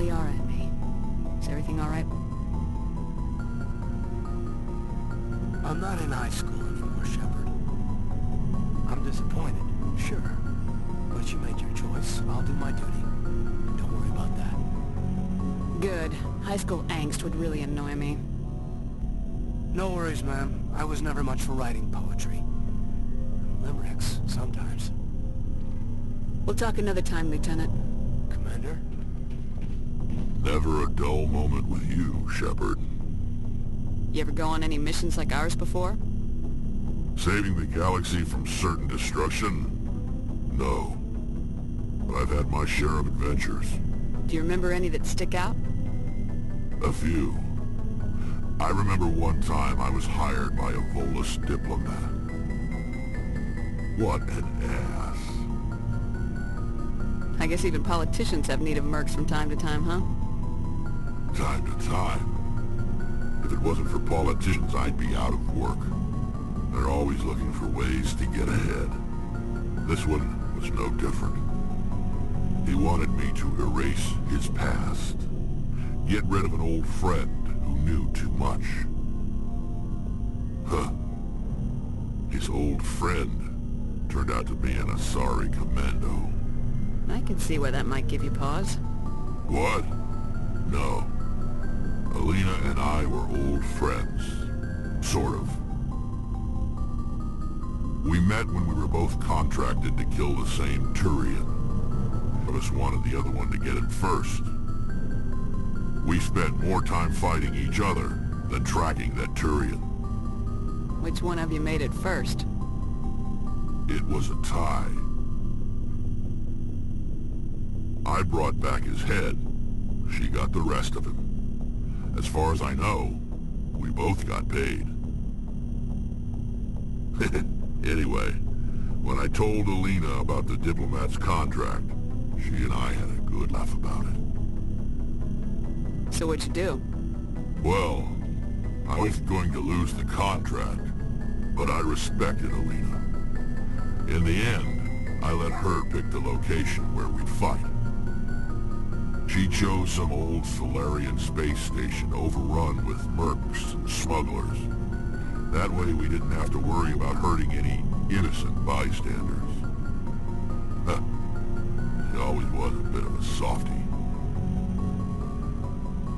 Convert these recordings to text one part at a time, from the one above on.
definitely are at me. Is everything all right? I'm not in high school anymore, Shepard. I'm disappointed, sure. But you made your choice. I'll do my duty. Don't worry about that. Good. High school angst would really annoy me. No worries, ma'am. I was never much for writing poetry. Limericks, sometimes. We'll talk another time, Lieutenant. Commander? Never a dull moment with you, Shepard. You ever go on any missions like ours before? Saving the galaxy from certain destruction? No. But I've had my share of adventures. Do you remember any that stick out? A few. I remember one time I was hired by a Volus diplomat. What an ass. I guess even politicians have need of mercs from time to time, huh? Time to time. If it wasn't for politicians, I'd be out of work. They're always looking for ways to get ahead. This one was no different. He wanted me to erase his past. Get rid of an old friend who knew too much. Huh. His old friend turned out to be an Asari commando. I can see why that might give you pause. What? No. Alina and I were old friends. Sort of. We met when we were both contracted to kill the same Turian. One of us wanted the other one to get it first. We spent more time fighting each other than tracking that Turian. Which one of you made it first? It was a tie. I brought back his head. She got the rest of him. As far as I know, we both got paid. Anyway, when I told Alina about the diplomat's contract, she and I had a good laugh about it. So what'd you do? Well, I was going to lose the contract, but I respected Alina. In the end, I let her pick the location where we'd fight. She chose some old Solarian space station overrun with mercs and smugglers. That way we didn't have to worry about hurting any innocent bystanders. Huh. She always was a bit of a softie.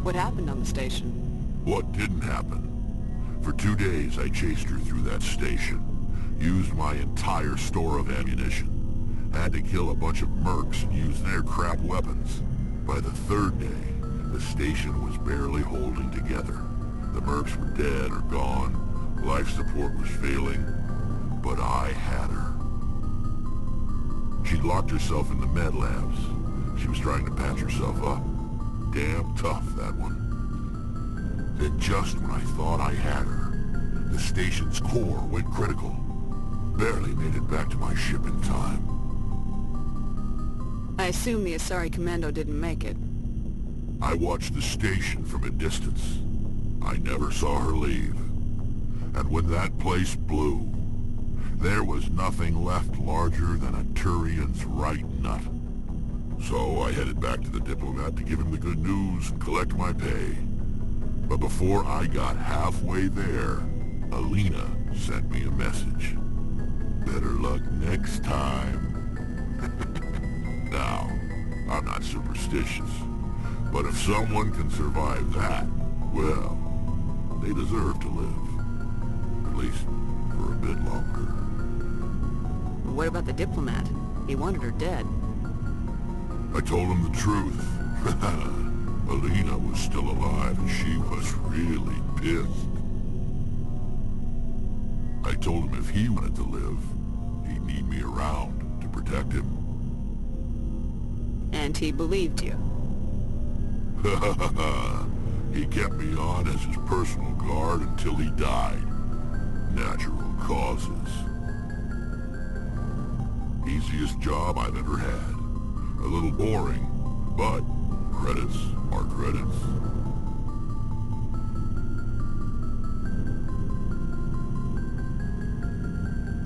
What happened on the station? What didn't happen? For 2 days I chased her through that station. Used my entire store of ammunition. Had to kill a bunch of mercs and use their crap weapons. By the 3rd day, the station was barely holding together. The mercs were dead or gone. Life support was failing. But I had her. She'd locked herself in the med labs. She was trying to patch herself up. Damn tough, that one. Then just when I thought I had her, the station's core went critical. Barely made it back to my ship in time. I assume the Asari Commando didn't make it. I watched the station from a distance. I never saw her leave. And when that place blew, there was nothing left larger than a Turian's right nut. So I headed back to the diplomat to give him the good news and collect my pay. But before I got halfway there, Alina sent me a message. Better luck next time. Now, I'm not superstitious, but if someone can survive that, well, they deserve to live. At least for a bit longer. What about the diplomat? He wanted her dead. I told him the truth. Alina was still alive and she was really pissed. I told him if he wanted to live, he'd need me around to protect him. And he believed you. He kept me on as his personal guard until he died. Natural causes. Easiest job I've ever had. A little boring, but credits are credits.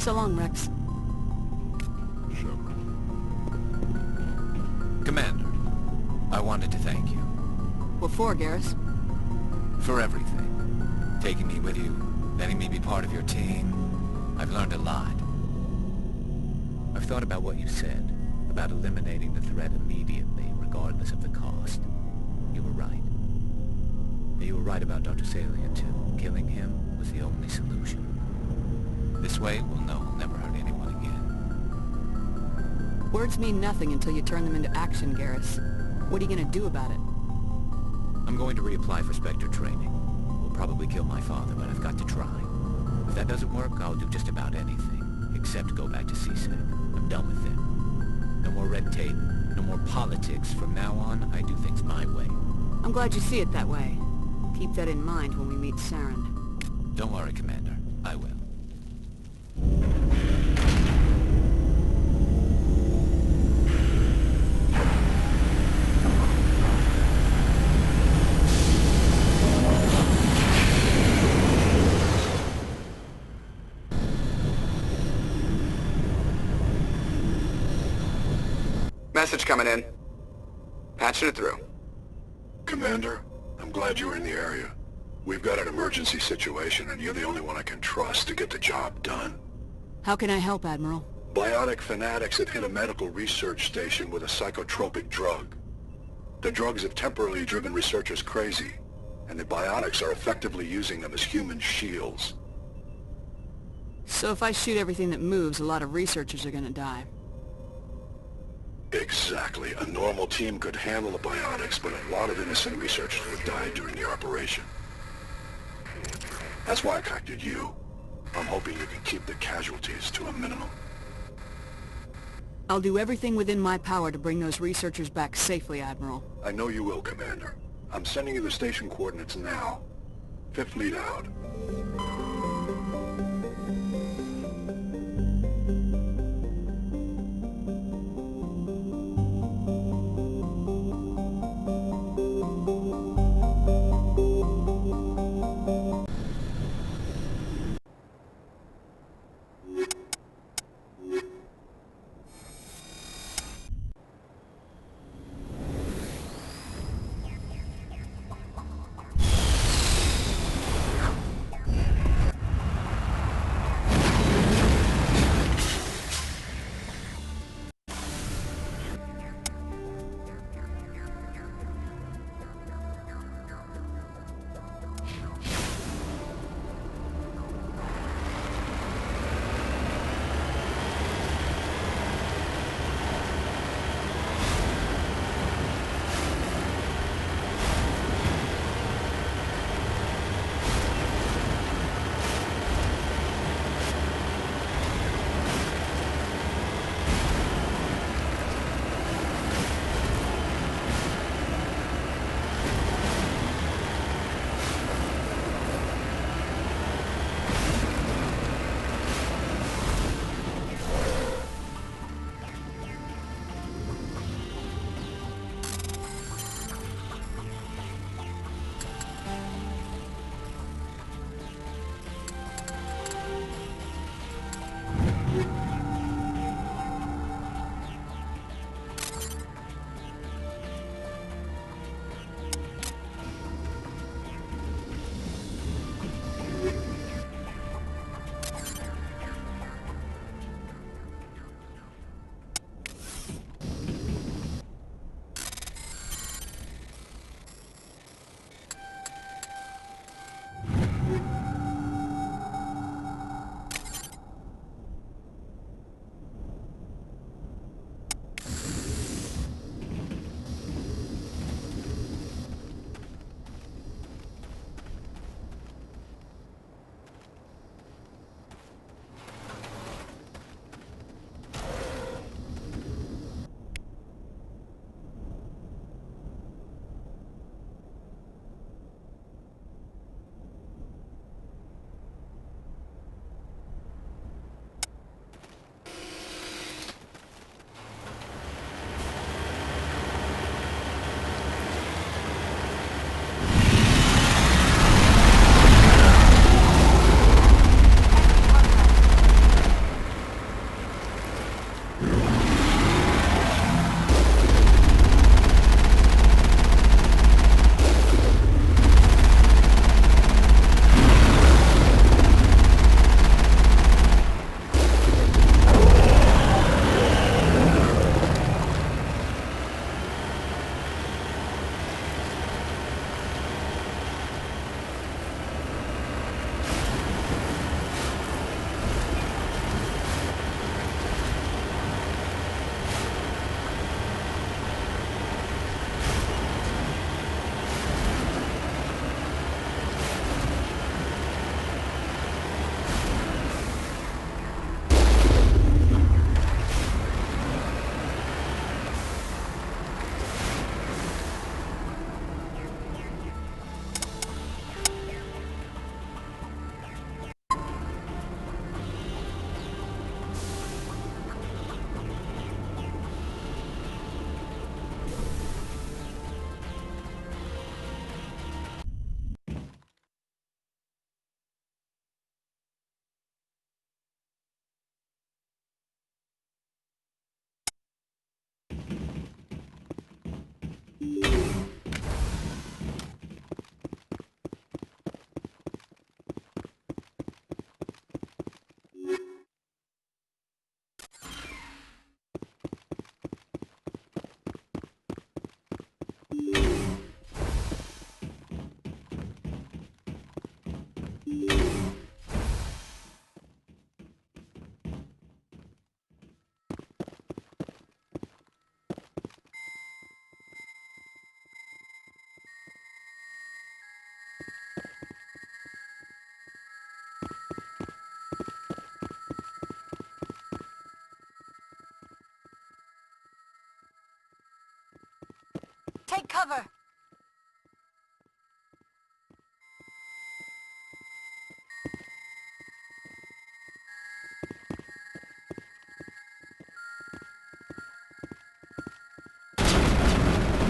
So long, Rex. Shepard. Commander, I wanted to thank you. for, Garrus? For everything. Taking me with you, letting me be part of your team. I've learned a lot. I've thought about what you said, about eliminating the threat immediately, regardless of the cost. You were right. You were right about Dr. Salient, too. Killing him was the only solution. This way, we'll know he'll never hurt anyone again. Words mean nothing until you turn them into action, Garrus. What are you gonna do about it? I'm going to reapply for Spectre training. Will probably kill my father, but I've got to try. If that doesn't work, I'll do just about anything, except go back to CSEC. I'm done with it. No more red tape, no more politics. From now on, I do things my way. I'm glad you see it that way. Keep that in mind when we meet Saren. Don't worry, Commander. I will. Message coming in. Patching it through. Commander, I'm glad you were in the area. We've got an emergency situation, and you're the only one I can trust to get the job done. How can I help, Admiral? Biotic fanatics have hit a medical research station with a psychotropic drug. The drugs have temporarily driven researchers crazy, and the biotics are effectively using them as human shields. So if I shoot everything that moves, a lot of researchers are gonna die. Exactly. A normal team could handle the biotics, but a lot of innocent researchers would die during the operation. That's why I contacted you. I'm hoping you can keep the casualties to a minimum. I'll do everything within my power to bring those researchers back safely, Admiral. I know you will, Commander. I'm sending you the station coordinates now. Fifth lead out. Take cover!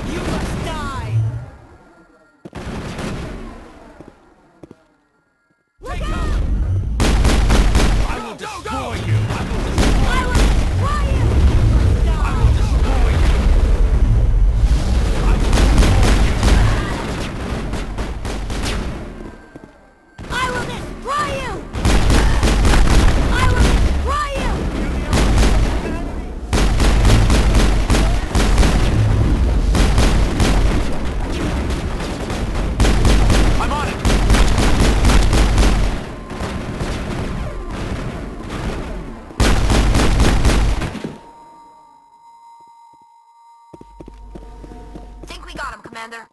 You must die! Look out! I will destroy you! I will I will destroy you! I will destroy you! I will destroy you! I will destroy you! I'm on it! Think we got him, Commander.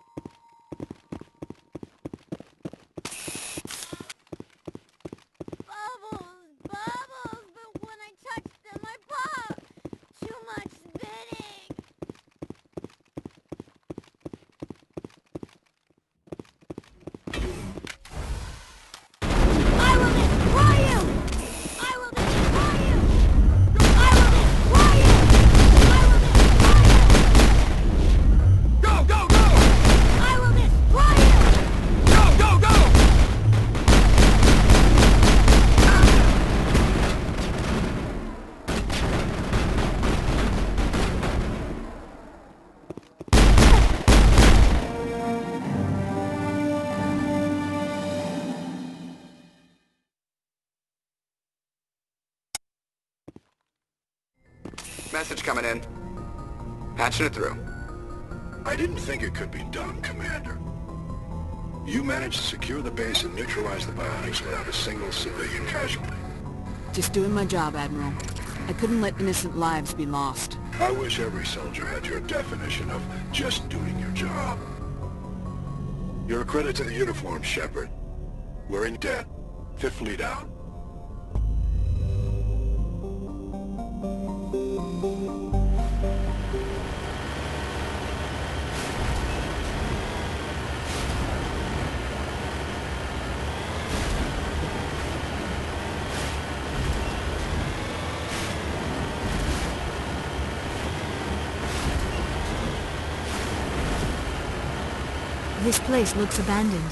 Bubbles, bubbles, but when I touch them, I pop. Too much spinning. I will destroy you! I will destroy you! I will destroy you! I will destroy you! Go, go, go! I will destroy you! Go, go, go! Message coming in. Patching it through. I didn't think it could be done, Commander. You managed to secure the base and neutralize the biotics without a single civilian casualty. Just doing my job, Admiral. I couldn't let innocent lives be lost. I wish every soldier had your definition of just doing your job. You're a credit to the uniform, Shepard. We're in debt. Fifth Fleet out. This place looks abandoned.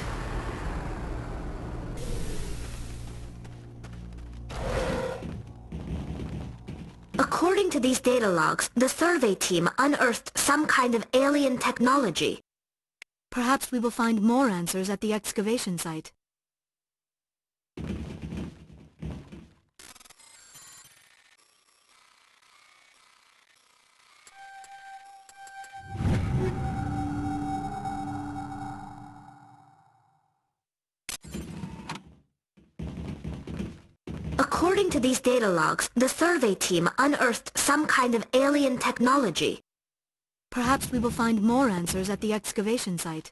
According to these data logs, the survey team unearthed some kind of alien technology. Perhaps we will find more answers at the excavation site. According to these data logs, the survey team unearthed some kind of alien technology. Perhaps we will find more answers at the excavation site.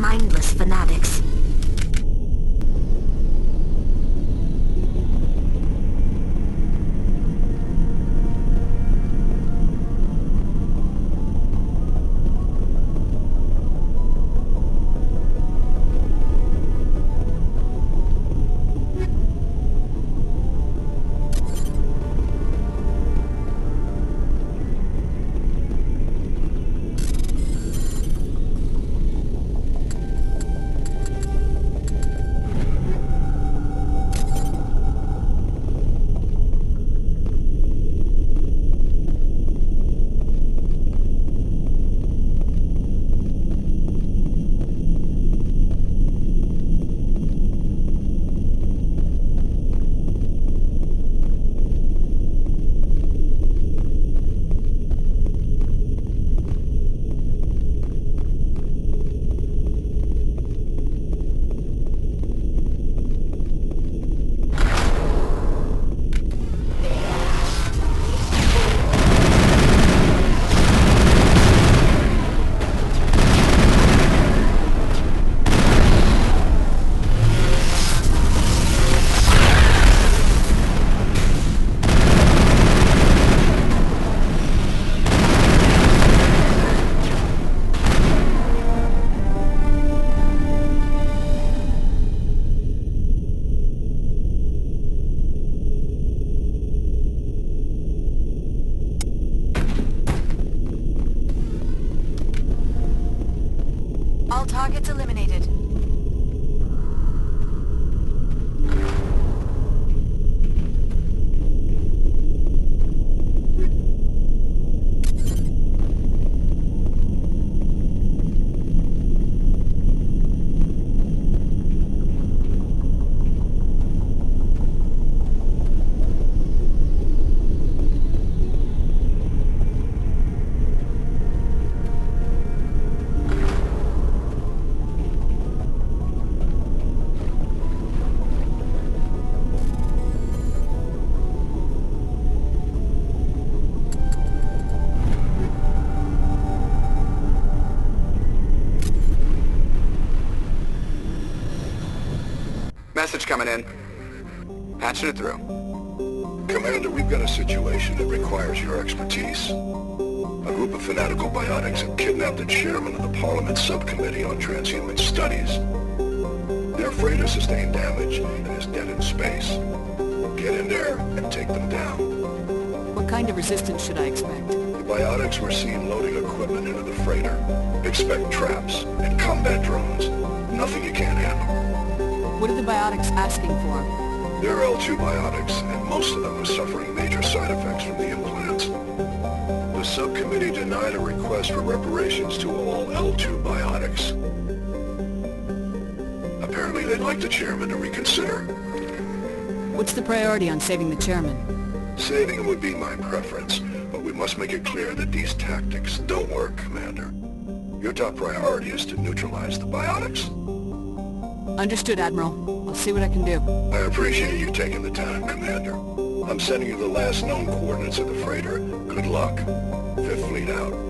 mindless fanatics. All targets eliminated. Message coming in. Patching it through. Commander, we've got a situation that requires your expertise. A group of fanatical biotics have kidnapped the chairman of the Parliament Subcommittee on Transhuman Studies. Their freighter sustained damage and is dead in space. Get in there and take them down. What kind of resistance should I expect? The biotics were seen loading equipment into the freighter. Expect traps and combat drones. Nothing you can't handle. What are the biotics asking for? They're L2 biotics, and most of them are suffering major side effects from the implants. The subcommittee denied a request for reparations to all L2 biotics. Apparently they'd like the chairman to reconsider. What's the priority on saving the chairman? Saving him would be my preference, but we must make it clear that these tactics don't work, Commander. Your top priority is to neutralize the biotics. Understood, Admiral. I'll see what I can do. I appreciate you taking the time, Commander. I'm sending you the last known coordinates of the freighter. Good luck. Fifth Fleet out.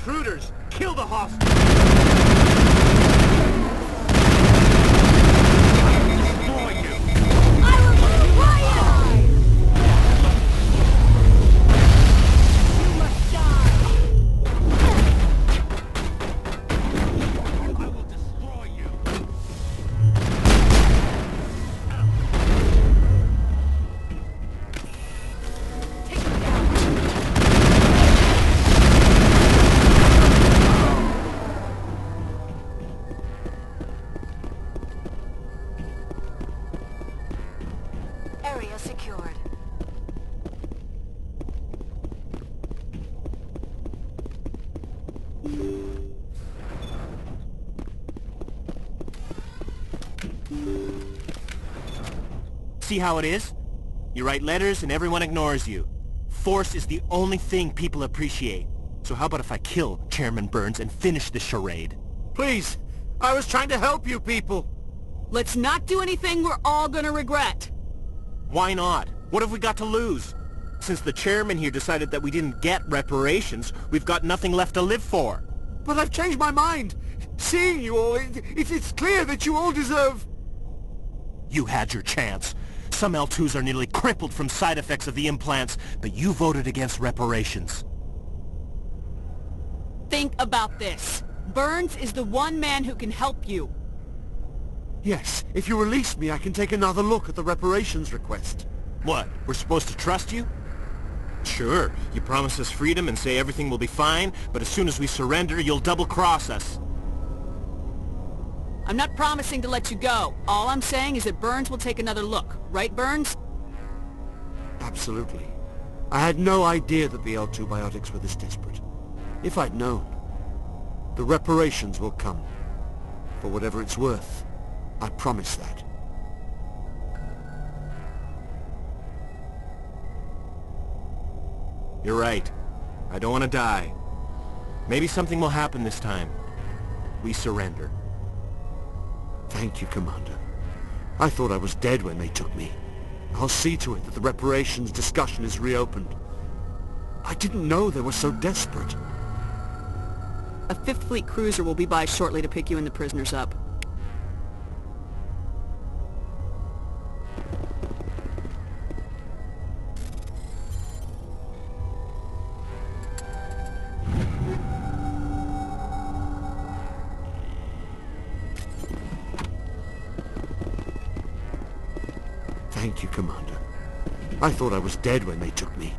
intruders! Kill the hostage! Destroy you! I will destroy you! You must die! I will destroy you! Take him down! Area secured. See how it is? You write letters and everyone ignores you. Force is the only thing people appreciate. So how about if I kill Chairman Burns and finish this charade? Please! I was trying to help you people! Let's not do anything we're all gonna regret. Why not? What have we got to lose? Since the chairman here decided that we didn't get reparations, we've got nothing left to live for. But I've changed my mind! Seeing you all, it's clear that you all deserve... You had your chance. Some L2s are nearly crippled from side effects of the implants, but you voted against reparations. Think about this. Burns is the one man who can help you. Yes, if you release me, I can take another look at the reparations request. What, we're supposed to trust you? Sure, you promise us freedom and say everything will be fine, but as soon as we surrender, you'll double-cross us. I'm not promising to let you go. All I'm saying is that Burns will take another look. Right, Burns? Absolutely. I had no idea that the L2 biotics were this desperate. If I'd known, the reparations will come. For whatever it's worth, I promise that. You're right. I don't want to die. Maybe something will happen this time. We surrender. Thank you, Commander. I thought I was dead when they took me. I'll see to it that the reparations discussion is reopened. I didn't know they were so desperate. A 5th Fleet cruiser will be by shortly to pick you and the prisoners up. Thank you, Commander. I thought I was dead when they took me.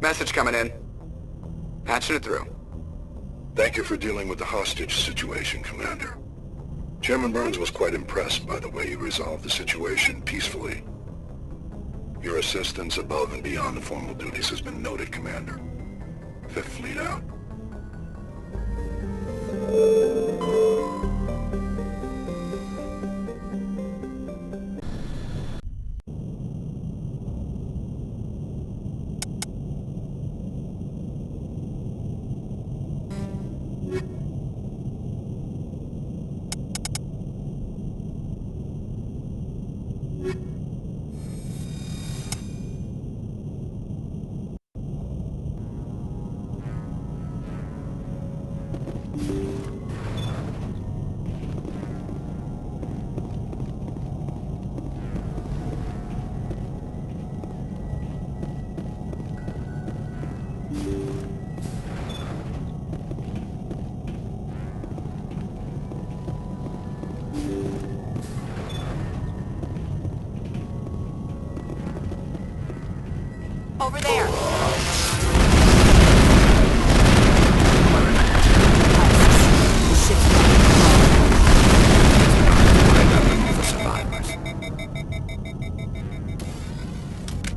Message coming in. Patching it through. Thank you for dealing with the hostage situation, Commander. Chairman Burns was quite impressed by the way you resolved the situation peacefully. Your assistance above and beyond the formal duties has been noted, Commander. 5th Fleet out. Over there!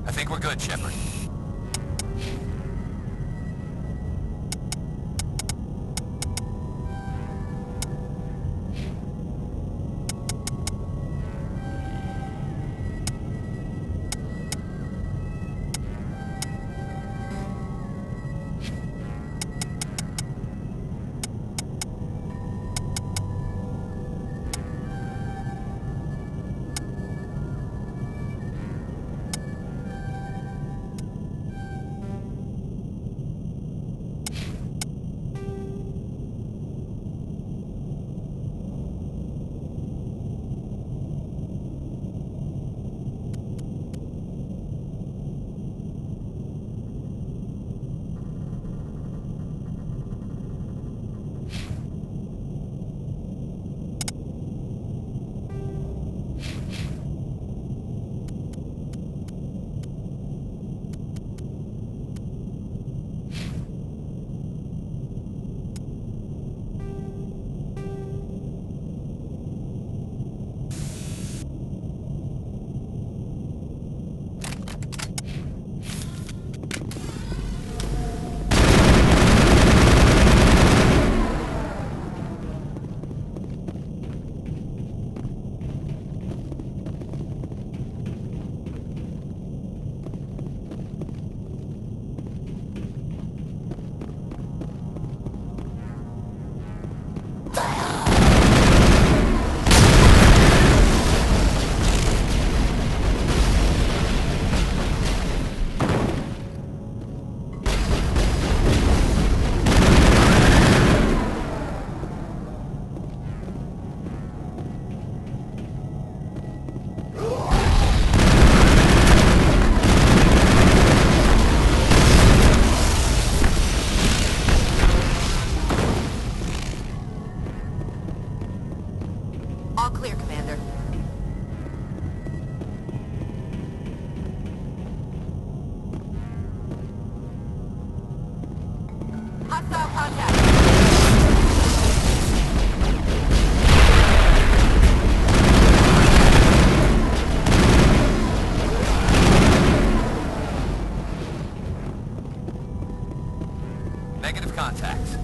I think we're good, Shepard. All clear, Commander. Hostile contact. Negative contacts.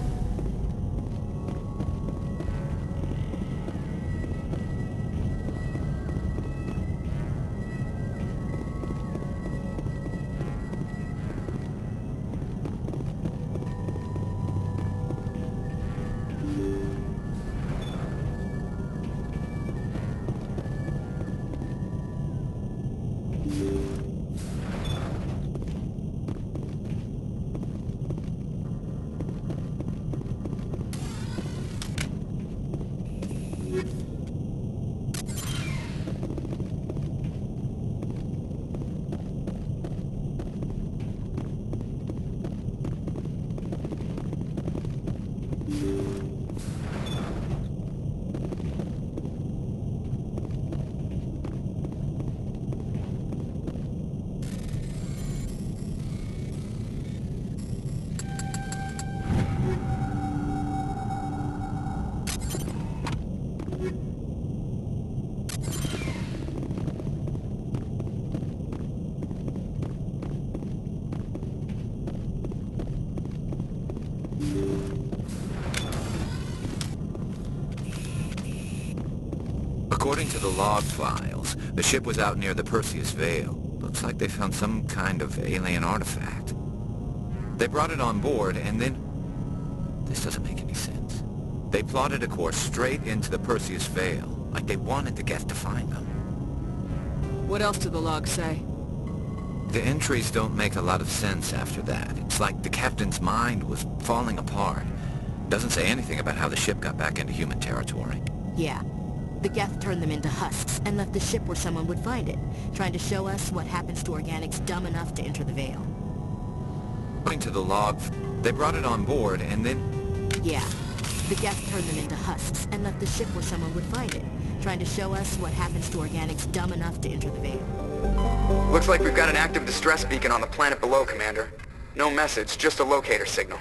According to the log files, the ship was out near the Perseus Veil. Looks like they found some kind of alien artifact. They brought it on board and then... This doesn't make any sense. They plotted a course straight into the Perseus Veil, like they wanted the Geth to find them. What else do the logs say? The entries don't make a lot of sense after that. It's like the captain's mind was falling apart. Doesn't say anything about how the ship got back into human territory. Yeah. The Geth turned them into husks and left the ship where someone would find it, trying to show us what happens to organics dumb enough to enter the Veil. According to the log, they brought it on board and then... Yeah. The Geth turned them into husks and left the ship where someone would find it, trying to show us what happens to organics dumb enough to enter the Veil. Looks like we've got an active distress beacon on the planet below, Commander. No message, just a locator signal.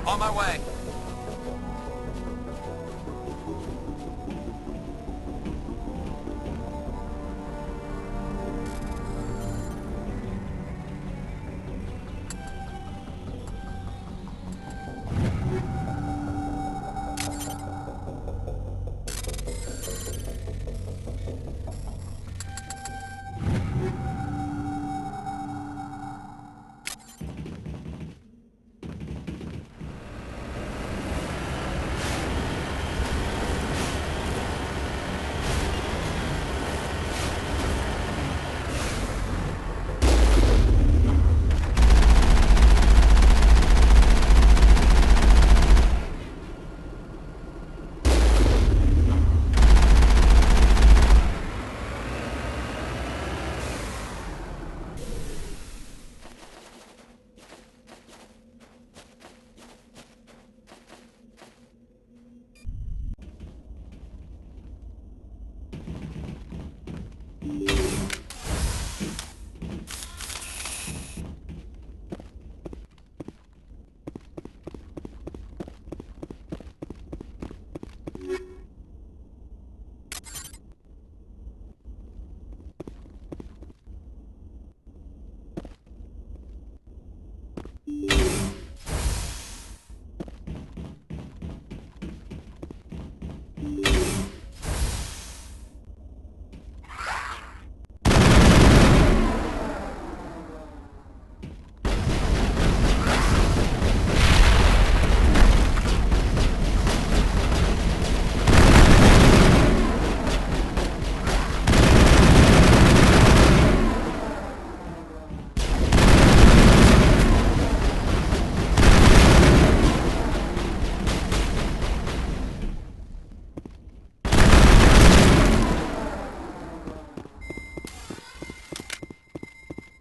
On my way.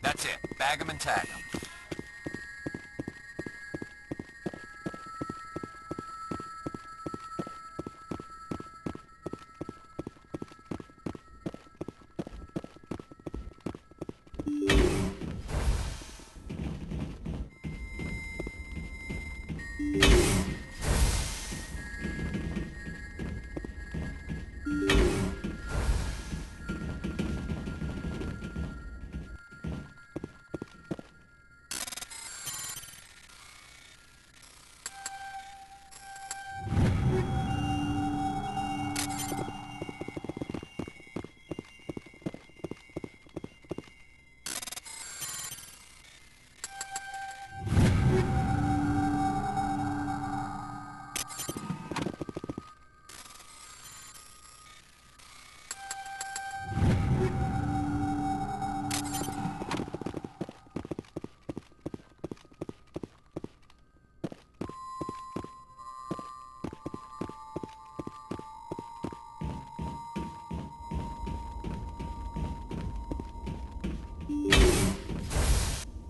That's it. Bag 'em and tag 'em.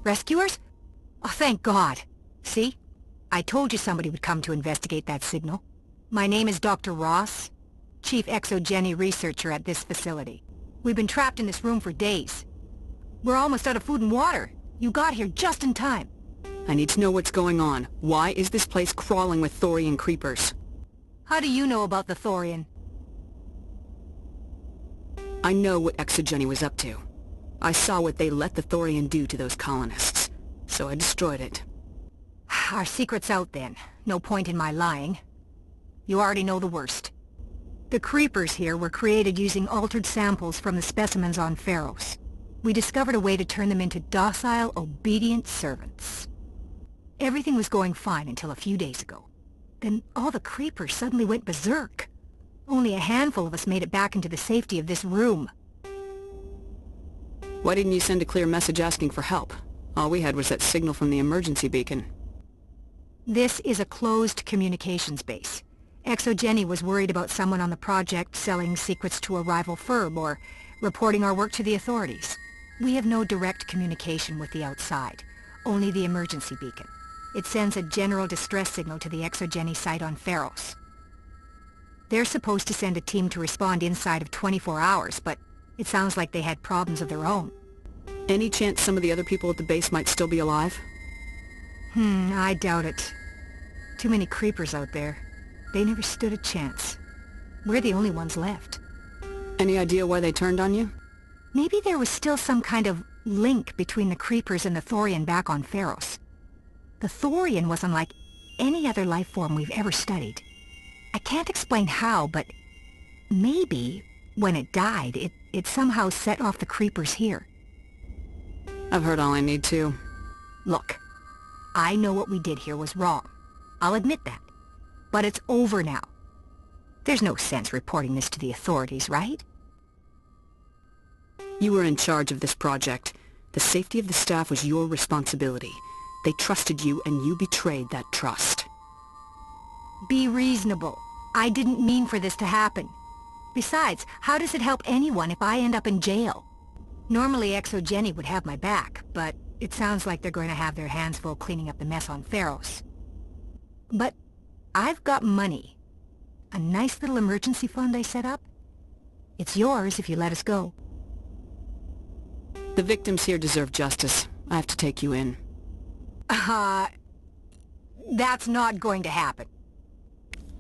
Rescuers? Oh, thank God. See? I told you somebody would come to investigate that signal. My name is Dr. Ross, Chief Exogeny Researcher at this facility. We've been trapped in this room for days. We're almost out of food and water. You got here just in time. I need to know what's going on. Why is this place crawling with Thorian creepers? How do you know about the Thorian? I know what Exogeny was up to. I saw what they let the Thorian do to those colonists, so I destroyed it. Our secret's out then. No point in my lying. You already know the worst. The creepers here were created using altered samples from the specimens on Pharos. We discovered a way to turn them into docile, obedient servants. Everything was going fine until a few days ago. Then all the creepers suddenly went berserk. Only a handful of us made it back into the safety of this room. Why didn't you send a clear message asking for help? All we had was that signal from the emergency beacon. This is a closed communications base. Exogeny was worried about someone on the project selling secrets to a rival firm or reporting our work to the authorities. We have no direct communication with the outside, only the emergency beacon. It sends a general distress signal to the Exogeny site on Pharos. They're supposed to send a team to respond inside of 24 hours, but it sounds like they had problems of their own. Any chance some of the other people at the base might still be alive? I doubt it. Too many creepers out there. They never stood a chance. We're the only ones left. Any idea why they turned on you? Maybe there was still some kind of link between the creepers and the Thorian back on Pharos. The Thorian was unlike any other life form we've ever studied. I can't explain how, but maybe when it died, it somehow set off the creepers here. I've heard all I need to. Look, I know what we did here was wrong. I'll admit that. But it's over now. There's no sense reporting this to the authorities, right? You were in charge of this project. The safety of the staff was your responsibility. They trusted you, and you betrayed that trust. Be reasonable. I didn't mean for this to happen. Besides, how does it help anyone if I end up in jail? Normally Exogeny would have my back, but it sounds like they're going to have their hands full cleaning up the mess on Pharos. But I've got money. A nice little emergency fund I set up. It's yours if you let us go. The victims here deserve justice. I have to take you in. That's not going to happen.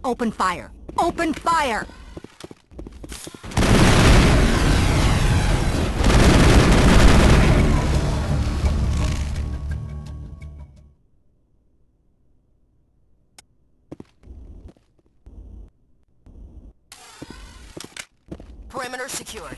Open fire! Open fire! Perimeter secured.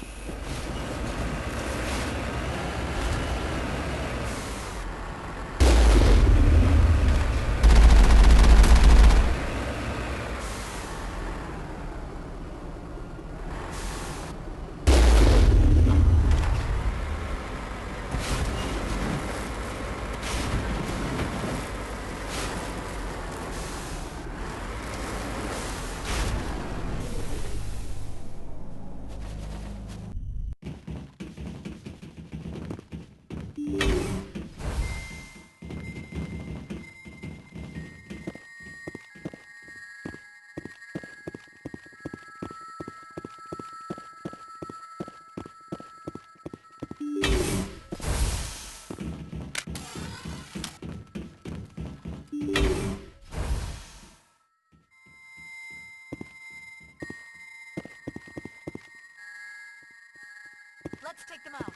Let's take them out.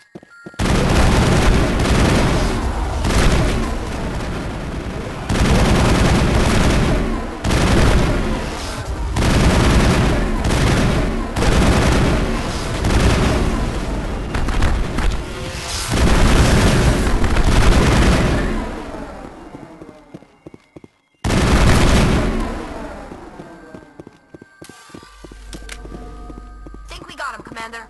Think we got him, Commander.